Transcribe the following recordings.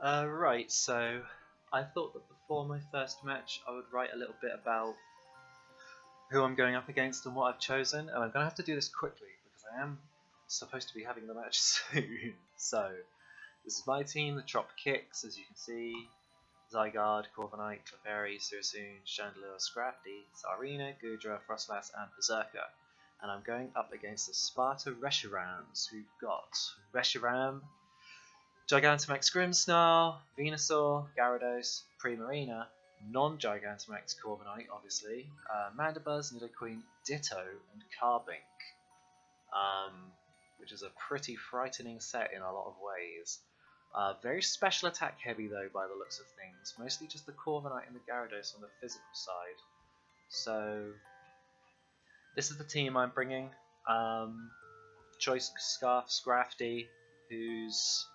Right, so I thought that before my first match I would write a little bit about who I'm going up against and what I've chosen, and I'm going to have to do this quickly because I am supposed to be having the match soon. So, this is my team, the Trop Kicks, as you can see. Zygarde, Corviknight, Clefairy, Sirsoon, Chandelure, Scrafty, Tsarina, Goodra, Frostlass, and Berserker. And I'm going up against the Sparta Reshirams, who've got Reshiram, Gigantamax Grimmsnarl, Venusaur, Gyarados, Primarina, non-Gigantamax Corviknight, obviously, Mandibuzz, Nidoqueen, Ditto, and Carbink, um, which is a pretty frightening set in a lot of ways. Very special attack heavy though by the looks of things, mostly just the Corviknight and the Gyarados on the physical side. So this is the team I'm bringing. Choice Scarf Scrafty, who's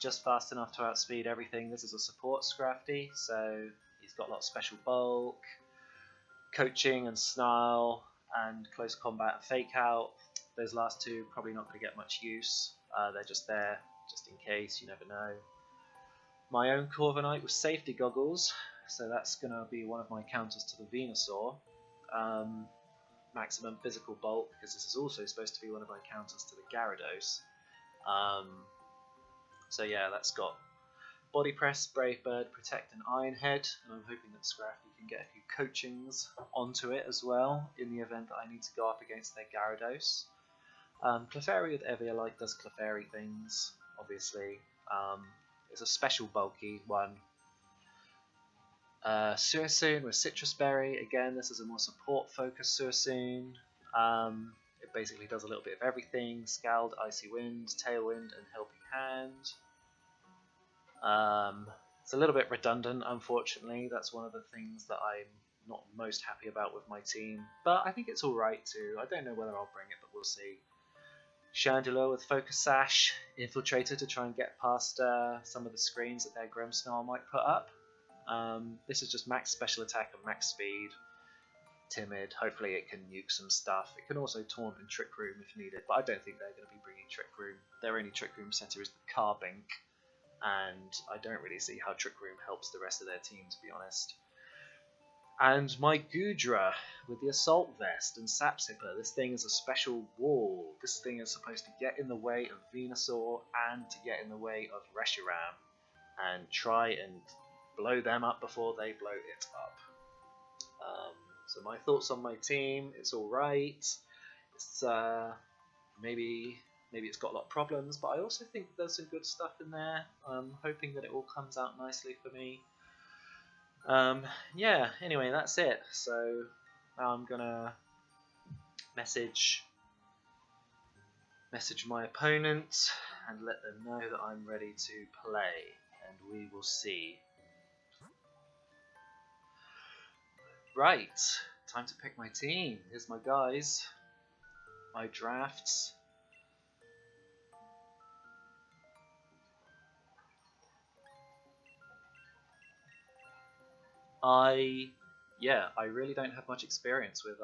just fast enough to outspeed everything. This is a support Scrafty, so he's got a lot of special bulk, coaching and snarl, and close combat and fake out. Those last two probably not going to get much use. They're just there, just in case, you never know. My own Corviknight with safety goggles, so that's going to be one of my counters to the Venusaur. Maximum physical bulk, because this is also supposed to be one of my counters to the Gyarados. So yeah, that's got Body Press, Brave Bird, Protect, and Iron Head, and I'm hoping that Scrafty can get a few coachings onto it as well in the event that I need to go up against their Gyarados. Clefairy with Eviolite does Clefairy things, obviously. It's a special bulky one. Sirsoon with Citrus Berry, again this is a more support focused Sirsoon. It basically does a little bit of everything: Scald, Icy Wind, Tailwind, and Helping Hand. It's a little bit redundant, unfortunately. That's one of the things that I'm not most happy about with my team, but I think it's alright too. I don't know whether I'll bring it, but we'll see. Chandelure with Focus Sash, Infiltrator to try and get past some of the screens that their Grimmsnarl might put up. This is just max special attack and max speed. Timid, hopefully it can nuke some stuff. It can also taunt and Trick Room if needed, but I don't think they're going to be bringing Trick Room. Their only Trick Room setter is the Carbink, and I don't really see how Trick Room helps the rest of their team, to be honest. And my Goodra with the Assault Vest and Sap Sipper. This thing is a special wall. This thing is supposed to get in the way of Venusaur and to get in the way of Reshiram and try and blow them up before they blow it up. So my thoughts on my team: it's alright. It's maybe it's got a lot of problems, but I also think there's some good stuff in there. I'm hoping that it all comes out nicely for me. Yeah, anyway, that's it. So now I'm gonna message my opponent and let them know that I'm ready to play, and we will see. Right, time to pick my team. Here's my guys, my drafts. I really don't have much experience with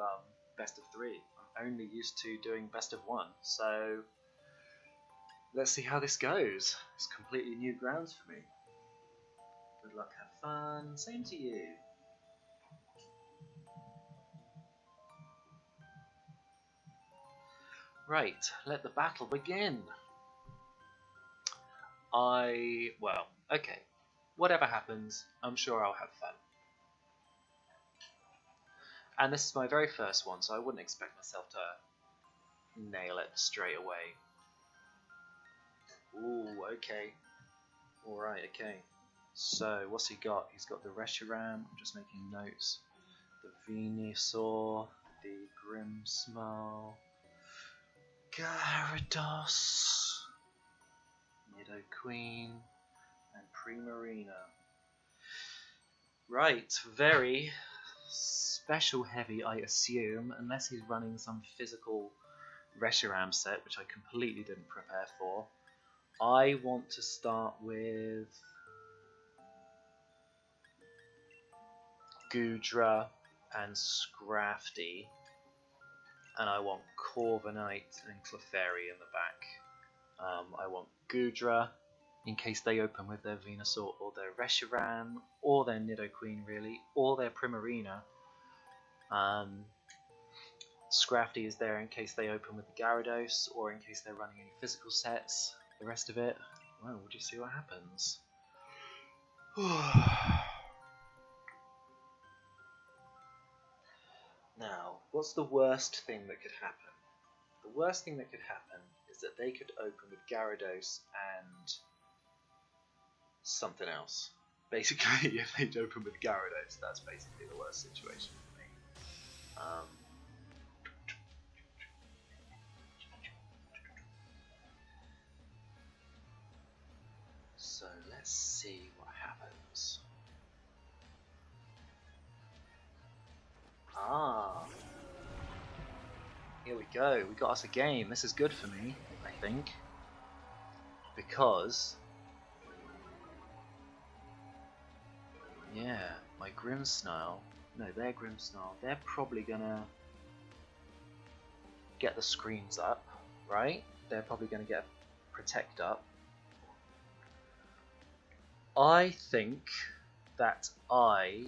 best of 3. I'm only used to doing best of 1, so let's see how this goes. It's completely new grounds for me. Good luck, have fun. Same to you. Right, let the battle begin. Okay. Whatever happens, I'm sure I'll have fun. And this is my very first one, so I wouldn't expect myself to nail it straight away. Ooh, okay. Alright, okay. So, what's he got? He's got the Reshiram, I'm just making notes. The Venusaur, the Grimmsnarl, Gyarados, Nidoqueen, and Primarina. Right, very special heavy, I assume, unless he's running some physical Reshiram set, which I completely didn't prepare for. I want to start with Goodra and Scrafty, and I want Corviknight and Clefairy in the back. I want Goodra in case they open with their Venusaur or their Reshiram or their Nidoqueen really, or their Primarina. Scrafty is there in case they open with the Gyarados or in case they're running any physical sets. The rest of it, well, we'll just see what happens. Now, what's the worst thing that could happen? The worst thing that could happen is that they could open with Gyarados and something else. Basically, if they'd open with Gyarados, that's basically the worst situation for me. So let's see what happens. Here we go, we got us a game. This is good for me, I think. Because... yeah, my Grimmsnarl... no, their Grimmsnarl, they're probably gonna... get the screens up, right? They're probably gonna get Protect up. I think that I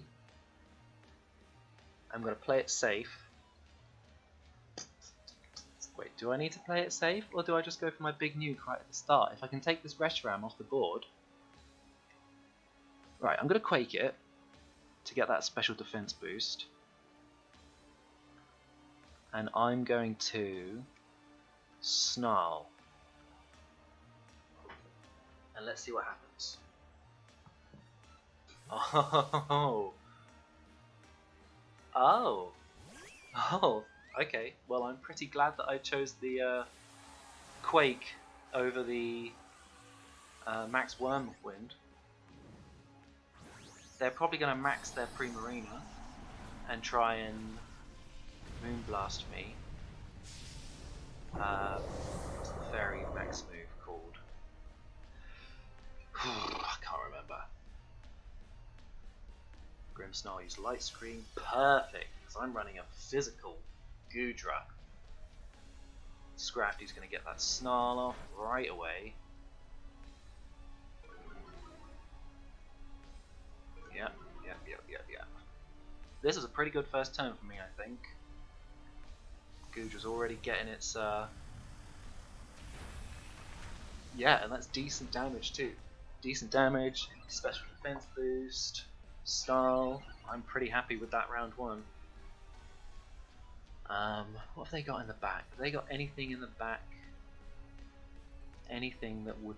am going to play it safe. Wait, do I need to play it safe, or do I just go for my big nuke right at the start? If I can take this Reshiram off the board... right, I'm going to Quake it to get that special defense boost. And I'm going to Snarl. And let's see what happens. Oh. Oh. Oh. Okay. Well, I'm pretty glad that I chose the Quake over the Max Wormwind. They're probably going to max their Primarina and try and Moonblast me. What's the fairy max move called? I can't remember. Grimmsnarl use Light Screen. Perfect, because I'm running a physical Goodra. Scrafty's going to get that Snarl off right away. Yep. This is a pretty good first turn for me, I think. Goodra's already getting its... yeah, and that's decent damage too. Decent damage, special defense boost, Snarl. I'm pretty happy with that round one. What have they got in the back? Have they got anything in the back? Anything that would...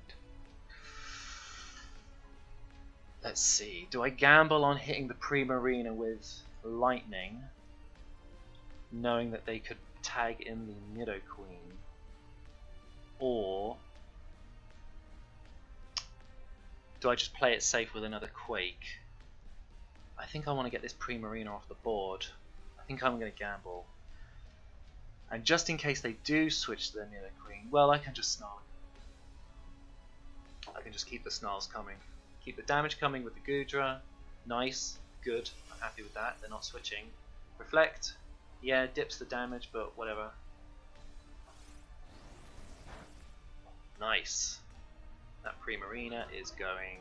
let's see. Do I gamble on hitting the Primarina with Lightning, knowing that they could tag in the Nidoqueen? Or do I just play it safe with another Quake? I think I want to get this Primarina off the board. I think I'm going to gamble. And just in case they do switch to the Nidoqueen, well, I can just Snarl. I can just keep the Snarls coming. Keep the damage coming with the Goodra. Nice. Good. I'm happy with that. They're not switching. Reflect. Yeah, dips the damage, but whatever. Nice. That Primarina is going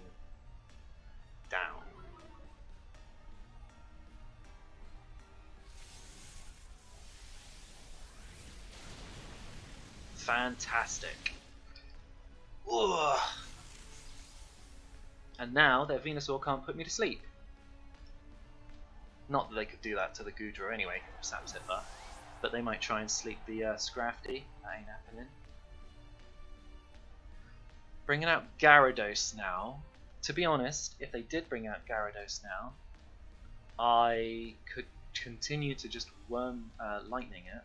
down. Fantastic. Ugh. And now their Venusaur can't put me to sleep. Not that they could do that to the Goodra anyway, Sapsipper, but they might try and sleep the Scrafty. That ain't happening. Bringing out Gyarados now. To be honest, if they did bring out Gyarados now, I could continue to just Lightning it.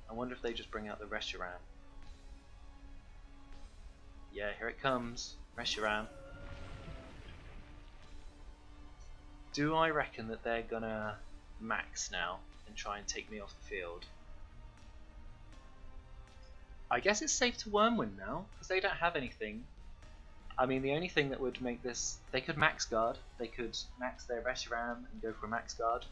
I wonder if they just bring out the Reshiram. Yeah, here it comes. Reshiram. Do I reckon that they're gonna max now and try and take me off the field? I guess it's safe to Wormwind now, because they don't have anything. I mean, the only thing that would make this... they could max guard. They could max their Reshiram and go for a max guard.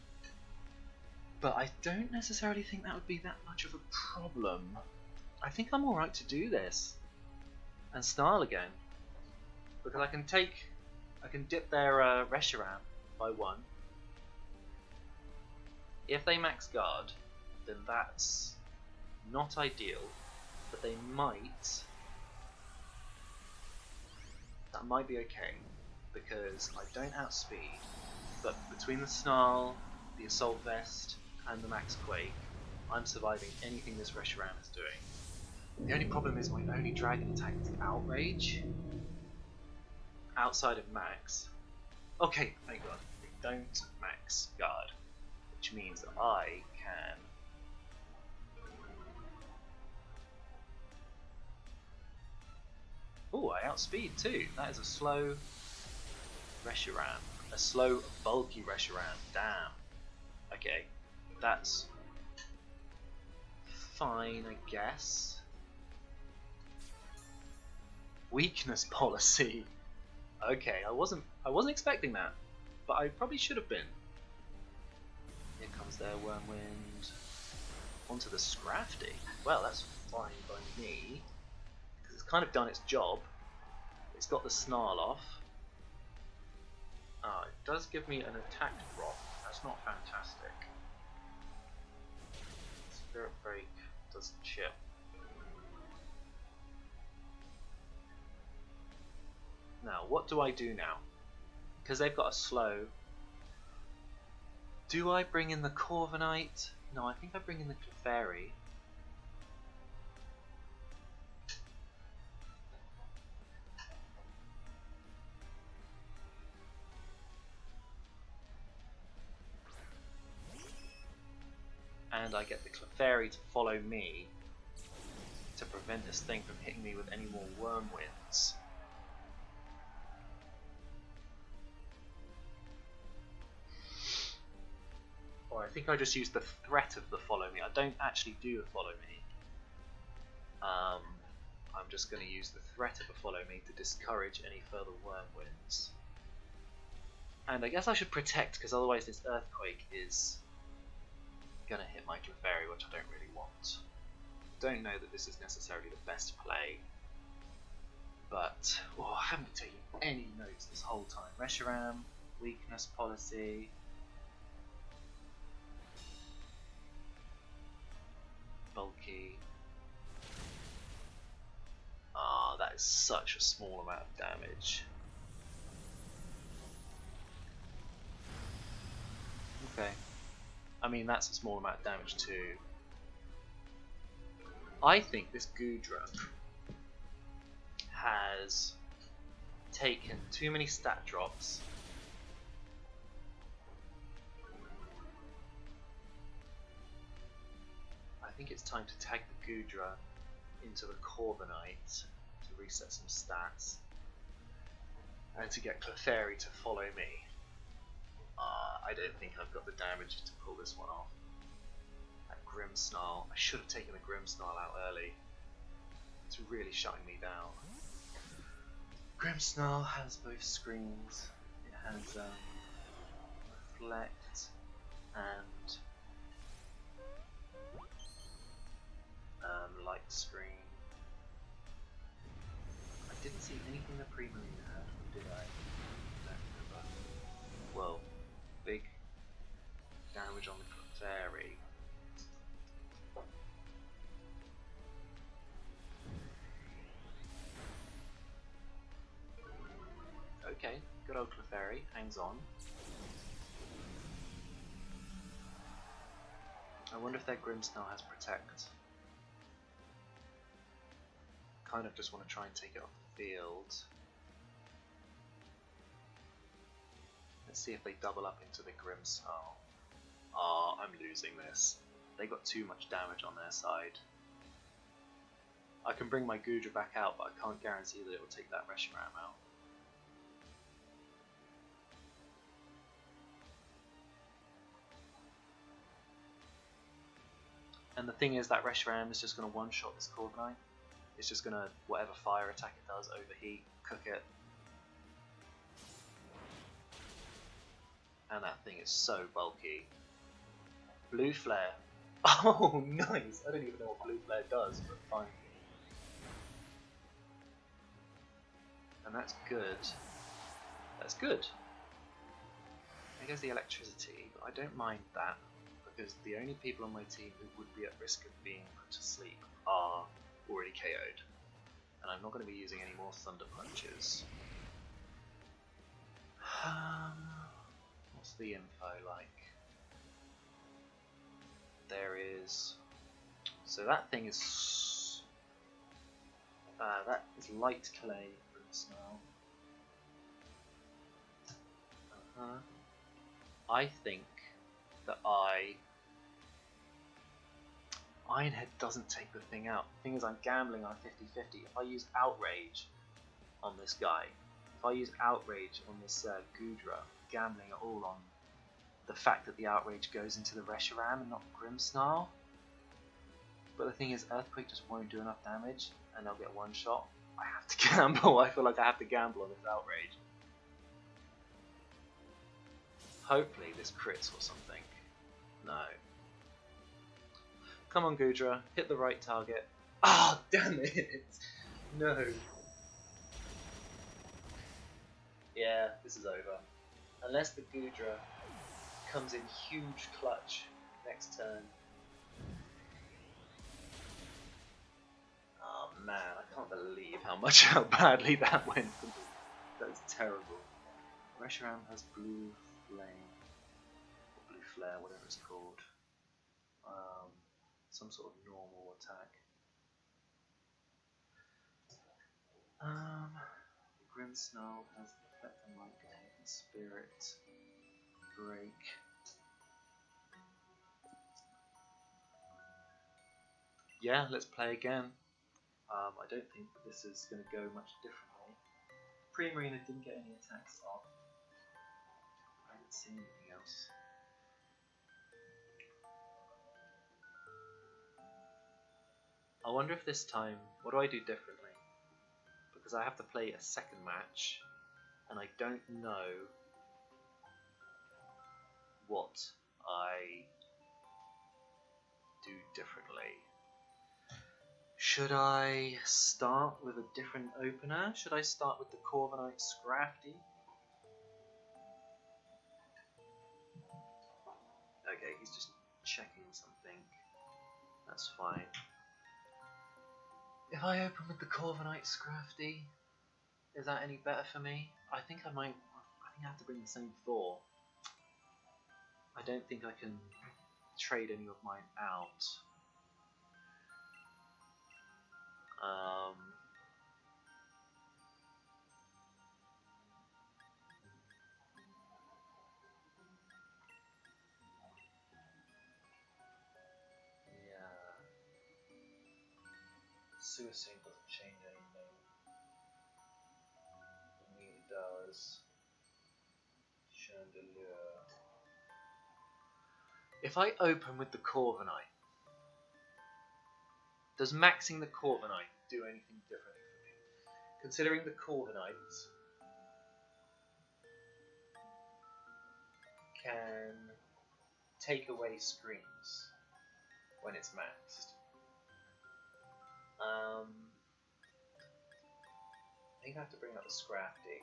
But I don't necessarily think that would be that much of a problem. I think I'm alright to do this and snarl again, because I can dip their Reshiram by 1. If they max guard, then that's not ideal, but that might be okay, because I don't outspeed, but between the snarl, the assault vest, and the max quake, I'm surviving anything this Reshiram is doing. The only problem is my only dragon attack is outrage, outside of max. Okay, thank god, they don't max guard, which means that I can oh, I outspeed too. That is a slow Reshiram. A slow, bulky Reshiram. Damn. Okay, that's fine, I guess. Weakness policy. Okay, I wasn't expecting that, but I probably should have been. Here comes their Wormwind. Onto the Scrafty. Well, that's fine by me. It's kind of done its job. It's got the snarl off. It does give me an attack drop. That's not fantastic. Spirit Break does chip. Now, what do I do now? Because they've got a slow. Do I bring in the Corviknight? No, I think I bring in the Clefairy. And I get the Clefairy to follow me to prevent this thing from hitting me with any more Wormwinds. Or I think I just use the threat of the follow me. I don't actually do a follow me. I'm just going to use the threat of a follow me to discourage any further Wormwinds. And I guess I should protect, because otherwise this Earthquake is going to hit my Clefairy, which I don't really want. Don't know that this is necessarily the best play, but I haven't been taking any notes this whole time. Reshiram, weakness policy. Bulky. That is such a small amount of damage. Okay. I mean, that's a small amount of damage too. I think this Goodra has taken too many stat drops. I think it's time to tag the Goodra into the Corviknight to reset some stats, and to get Clefairy to follow me. I don't think I've got the damage to pull this one off. That Grimmsnarl, I should have taken the Grimmsnarl out early. It's really shutting me down. Grimmsnarl has both screens. It has Reflect and Light Screen. I didn't see anything that Pre-Marine had, did I? Well, big damage on the Clefairy. Okay, good old Clefairy, hangs on. I wonder if their Grimmsnarl has Protect. Kind of just want to try and take it off the field. Let's see if they double up into the Grimmsnarl. I'm losing this. They got too much damage on their side. I can bring my Goodra back out, but I can't guarantee that it will take that Reshiram out. And the thing is that Reshiram is just going to one-shot this Corviknight. It's just going to, whatever fire attack it does, overheat, cook it. And that thing is so bulky. Blue Flare. Oh, nice! I don't even know what blue flare does, but fine. And that's good. That's good. There goes the electricity, but I don't mind that, because the only people on my team who would be at risk of being put to sleep are already KO'd. And I'm not going to be using any more Thunder Punches. What's the info like? There is... So that thing is... that is light clay for the smell. I think that Ironhead doesn't take the thing out. The thing is, I'm gambling on 50-50. If I use Outrage on this guy, if I use Outrage on this Gudra, gambling it all on the fact that the Outrage goes into the Reshiram and not Grimmsnarl. But the thing is, Earthquake just won't do enough damage, and they'll get one shot. I have to gamble. I feel like I have to gamble on this Outrage. Hopefully this crits or something. No. Come on, Gudra, hit the right target. Ah, oh, damn it! No. Yeah, this is over. Unless the Gudra comes in huge clutch next turn. Oh man, I can't believe how badly that went. That's terrible. Reshiram has blue flame, or blue flare, whatever it's called. Some sort of normal attack. Grimmsnarl has the effect on Light Containment Spirit. Break. Yeah, let's play again. I don't think this is going to go much differently. Pre-Marina didn't get any attacks off. I didn't see anything else. I wonder if this time, what do I do differently? Because I have to play a second match, and I don't know what I do differently. Should I start with a different opener? Should I start with the Corviknight Scrafty? Okay, he's just checking something. That's fine. If I open with the Corviknight Scrafty, is that any better for me? I think I have to bring the same Thor. I don't think I can trade any of mine out. Suicide doesn't change anything. Neither does Chandelier. If I open with the Corviknight, does maxing the Corviknight do anything differently for me? Considering the Corviknight can take away screens when it's maxed. I think I have to bring up the Scrafty.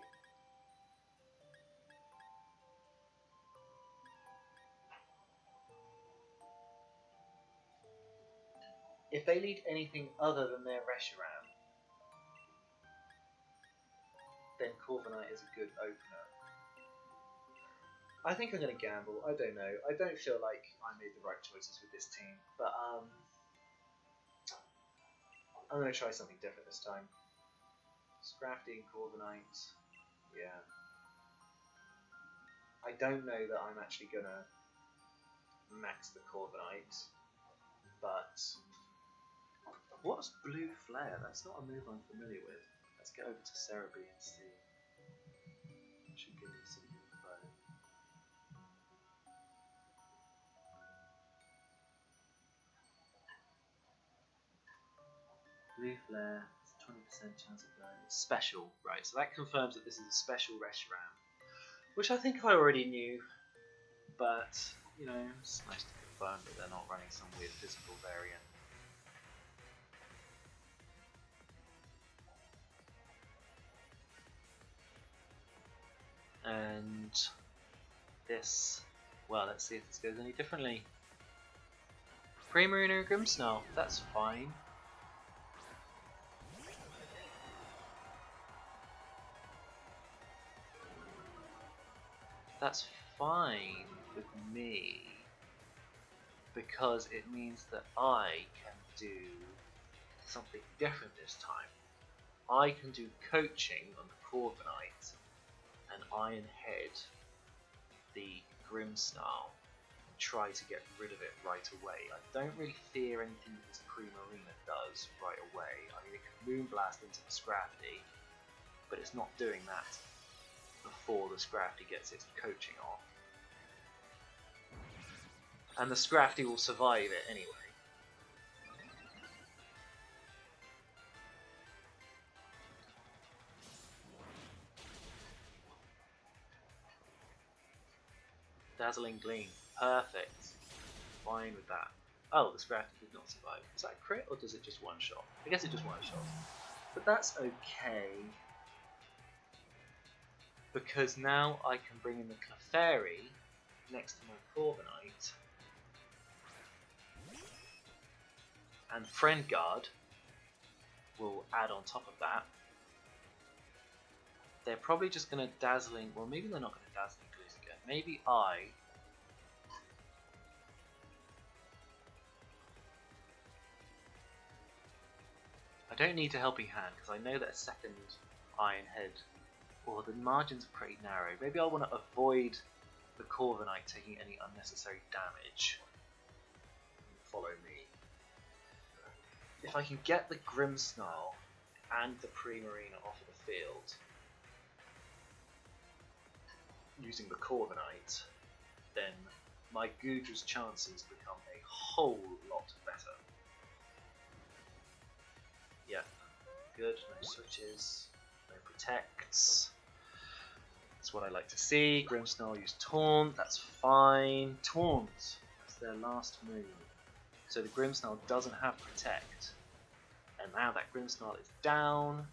If they lead anything other than their Reshiram, then Corviknight is a good opener. I think I'm going to gamble. I don't know. I don't feel like I made the right choices with this team, but I'm going to try something different this time. Scrafty and Corviknight, yeah. I don't know that I'm actually going to max the Corviknight, but what's Blue Flare? That's not a move I'm familiar with. Let's get over to Cerebi and see. It should give me some info. Blue Flare, 20% chance of going. Special, right, so that confirms that this is a special Reshiram, which I think I already knew, but, you know, it's nice to confirm that they're not running some weird physical variant. And this, well, let's see if this goes any differently. Pre-Marina and Grimmsnarl, that's fine. That's fine with me, because it means that I can do something different this time. I can do coaching on the Corviknight and Iron Head the Grimmsnarl and try to get rid of it right away. I don't really fear anything that this Pre-Marina does right away. I mean, it can Moonblast into the Scrafty, but it's not doing that before the Scrafty gets its coaching off. And the Scrafty will survive it anyway. Dazzling Gleam. Perfect. Fine with that. Oh, the Scrafty did not survive. Is that a crit or does it just one shot? I guess it just one shot. But that's okay, because now I can bring in the Clefairy next to my Corviknight, and Friend Guard will add on top of that. They're probably just going to Dazzling, well maybe they're not going to Dazzling Gleam again. Maybe I don't need a Helping Hand, because I know that a second Iron Head, or the margins are pretty narrow. Maybe I want to avoid the Corviknight taking any unnecessary damage. Follow me. If I can get the Grimmsnarl and the Pre-Marina off of the field using the Corviknight, then my Goodra's chances become a whole lot better. Yep, good, no switches, no protects. That's what I like to see. Grimmsnarl use Taunt, that's fine. Taunt, that's their last move. So the Grimmsnarl doesn't have Protect. And now that Grimmsnarl is down.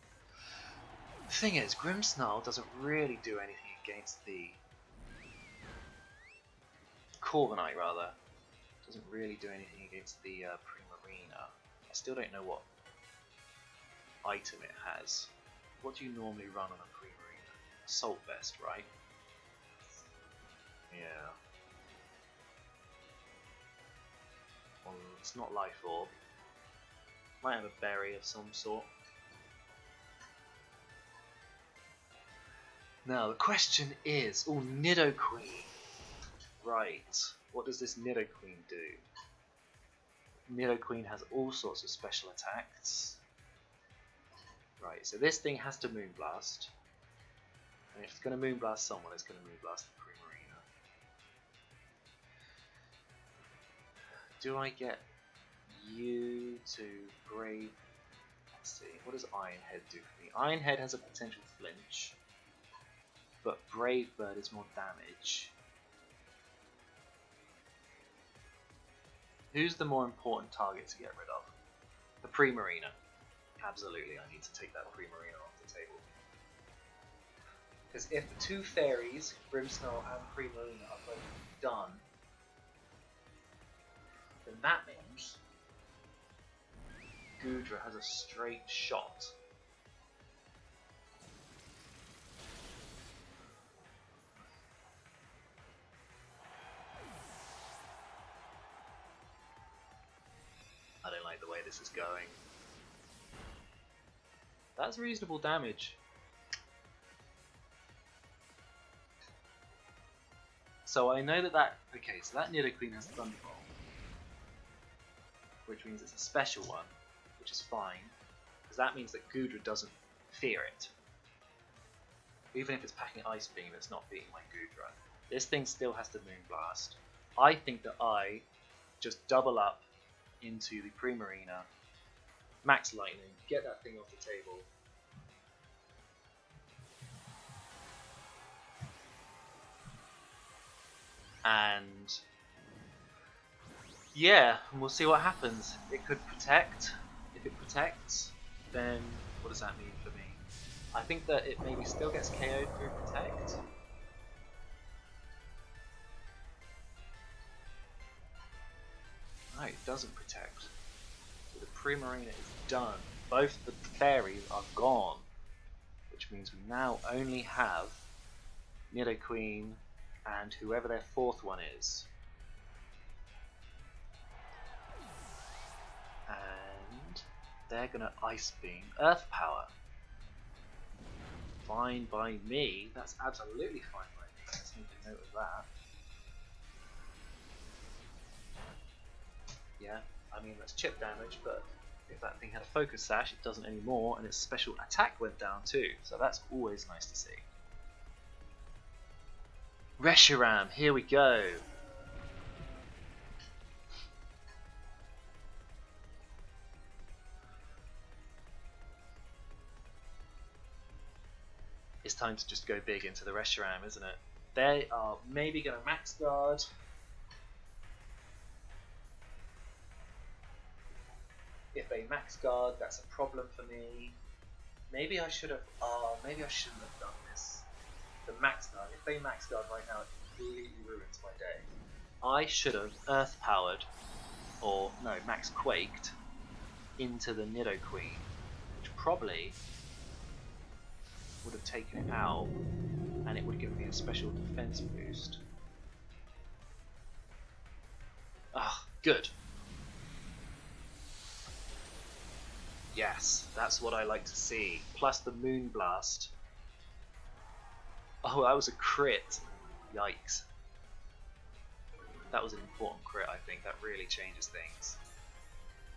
The thing is, Grimmsnarl doesn't really do anything against the Corviknight, rather. Doesn't really do anything against the Pre-Marina. I still don't know what item it has. What do you normally run on a Pre-Marina? Assault Vest, right? Yeah. Well, it's not Life Orb. Might have a berry of some sort. Now the question is, oh, Nidoqueen. Right, what does this Nidoqueen do? Nidoqueen has all sorts of special attacks. Right, so this thing has to Moonblast. And if it's going to Moonblast someone, it's going to Moonblast the Pre-Marina. Do I get you to Brave? Let's see, what does Iron Head do for me? Iron Head has a potential flinch, but Brave Bird is more damage. Who's the more important target to get rid of? The Pre-Marina. Absolutely, I need to take that Pre-Marina off the table. Because if the two fairies, Grimmsnarl and Pre-Marina, are both done, then that means Goodra has a straight shot. I don't like the way this is going. That's reasonable damage. So I know that okay, so that Nidoqueen has Thunderbolt, which means it's a special one, which is fine, because that means that Goodra doesn't fear it. Even if it's packing Ice Beam, it's not beating my Goodra. This thing still has to Moonblast. I think that I just double up into the Pre-Marina, Max Lightning, get that thing off the table. And Yeah, and we'll see what happens. It could protect. If it protects, then what does that mean for me? I think that it maybe still gets KO'd through protect. No, it doesn't protect. So the Primarina is done. Both the fairies are gone, which means we now only have Nidoqueen and whoever their fourth one is. And they're gonna Ice Beam Earth Power. Fine by me. That's absolutely fine by me. Let's make a note of that. Yeah, I mean that's chip damage, but if that thing had a Focus Sash, it doesn't anymore, and its special attack went down too, so that's always nice to see. Reshiram, here we go. It's time to just go big into the Reshiram, isn't it? They are maybe going to Max Guard. If they Max Guard, that's a problem for me. Maybe I should have. Maybe I shouldn't have done this. The Max Guard. If they Max Guard right now, it completely ruins my day. I should have Earth Powered, or no, Max Quaked into the Nidoqueen, which probably would have taken it out, and it would have given me a special defense boost. Ah, good. Yes, that's what I like to see. Plus the Moon Blast. Oh, that was a crit. Yikes. That was an important crit, I think. That really changes things.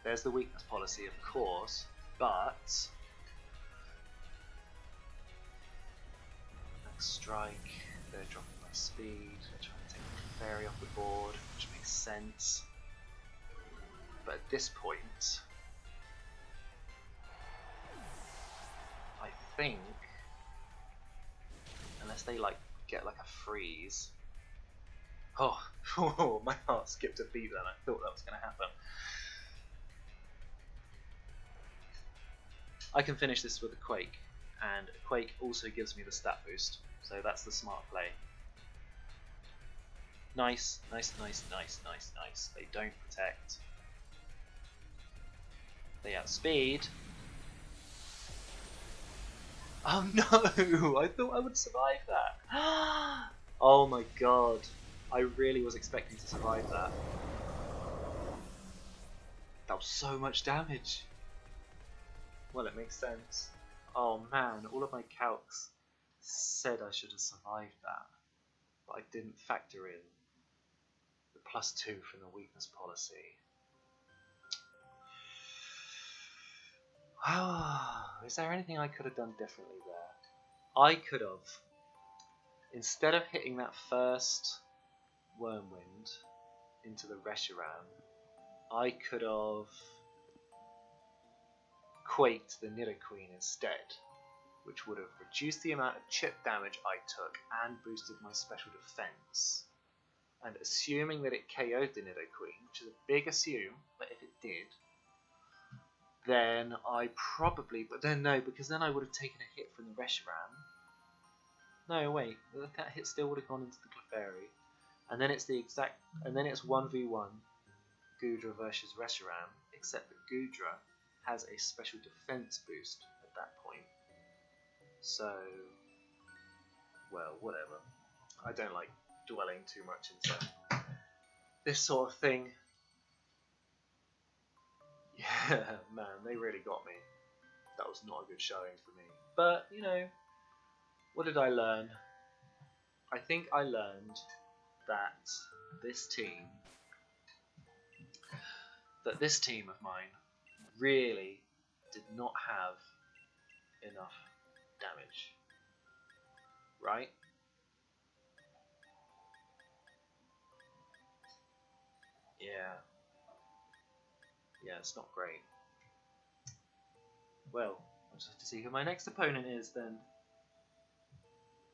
There's the weakness policy, of course, but Max Strike, they're dropping my speed, they're trying to take the fairy off the board, which makes sense. But at this point, I think, unless they like get like a freeze. Oh, my heart skipped a beat then. I thought that was going to happen. I can finish this with a Quake, and a Quake also gives me the stat boost, so that's the smart play. Nice, nice, nice, nice, nice, nice. They don't protect. They outspeed. Oh no! I thought I would survive that. Oh my god. I really was expecting to survive that. That was so much damage. Well, it makes sense. Oh man, all of my calcs said I should have survived that, but I didn't factor in the +2 from the weakness policy. Is there anything I could have done differently there? I could have, instead of hitting that first Wormwind into the Reshiram, I could have Quaked the Nidoqueen instead, which would have reduced the amount of chip damage I took and boosted my special defense. And assuming that it KO'd the Nidoqueen, which is a big assume, but if it did, then I probably, but then no, because then I would have taken a hit from the Reshiram. No, wait, that hit still would have gone into the Clefairy. And then it's the exact, and then it's 1v1 Goodra versus Reshiram, except that Goodra has a special defense boost at that point. So, well, whatever. I don't like dwelling too much into this sort of thing. Yeah, man, they really got me. That was not a good showing for me. But, you know, what did I learn? I think I learned that this team of mine really did not have enough damage. Right? Yeah. Yeah, it's not great. Well, I'll just have to see who my next opponent is then.